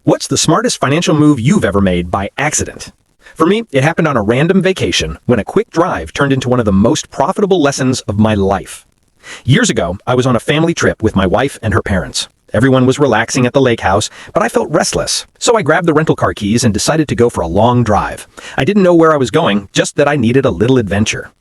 What's the smartest financial move you've ever made by accident? For me, it happened on a random vacation when a quick drive turned into one of the most profitable lessons of my life. Years ago, I was on a family trip with my wife and her parents. Everyone was relaxing at the lake house, but I felt restless. So I grabbed the rental car keys and decided to go for a long drive. I didn't know where I was going, just that I needed a little adventure.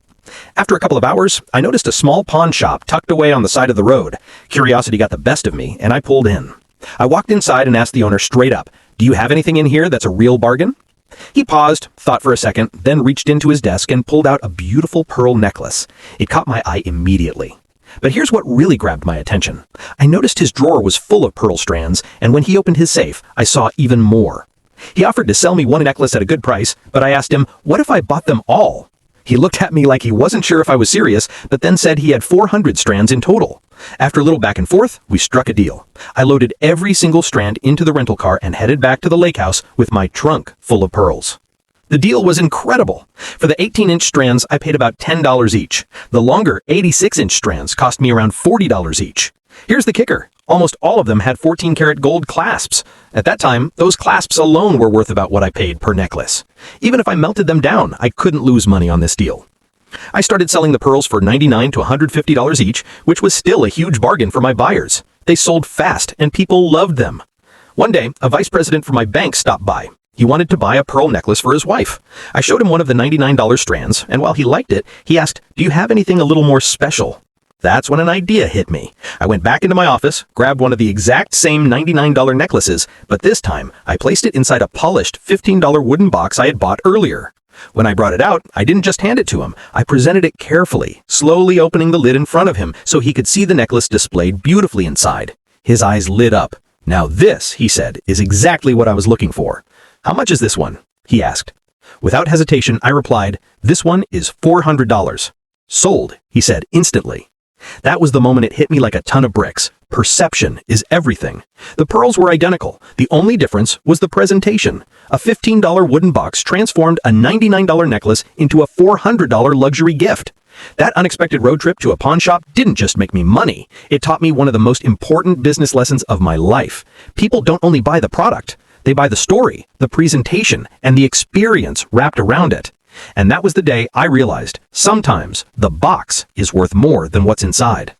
After a couple of hours, I noticed a small pawn shop tucked away on the side of the road. Curiosity got the best of me, and I pulled in. I walked inside and asked the owner straight up, "Do you have anything in here that's a real bargain?" He paused, thought for a second, then reached into his desk and pulled out a beautiful pearl necklace. It caught my eye immediately. But here's what really grabbed my attention. I noticed his drawer was full of pearl strands, and when he opened his safe, I saw even more. He offered to sell me one necklace at a good price, but I asked him, what if I bought them all? He looked at me like he wasn't sure if I was serious, but then said he had 400 strands in total. After a little back and forth, we struck a deal. I loaded every single strand into the rental car and headed back to the lake house with my trunk full of pearls. The deal was incredible. For the 18-inch strands, I paid about $10 each. The longer 86-inch strands cost me around $40 each. Here's the kicker. Almost all of them had 14-karat gold clasps. At that time, those clasps alone were worth about what I paid per necklace. Even if I melted them down, I couldn't lose money on this deal. I started selling the pearls for $99 to $150 each, which was still a huge bargain for my buyers. They sold fast, and people loved them. One day, a vice president from my bank stopped by. He wanted to buy a pearl necklace for his wife. I showed him one of the $99 strands, and while he liked it, he asked, "Do you have anything a little more special?" That's when an idea hit me. I went back into my office, grabbed one of the exact same $99 necklaces, but this time I placed it inside a polished $15 wooden box I had bought earlier. When I brought it out, I didn't just hand it to him. I presented it carefully, slowly opening the lid in front of him so he could see the necklace displayed beautifully inside. His eyes lit up. "Now this," he said, "is exactly what I was looking for." "How much is this one?" he asked. Without hesitation, I replied, "This one is $400. "Sold," he said instantly. That was the moment it hit me like a ton of bricks. Perception is everything. The pearls were identical. The only difference was the presentation. A $15 wooden box transformed a $99 necklace into a $400 luxury gift. That unexpected road trip to a pawn shop didn't just make me money. It taught me one of the most important business lessons of my life. People don't only buy the product. They buy the story, the presentation, and the experience wrapped around it. And that was the day I realized, sometimes the box is worth more than what's inside.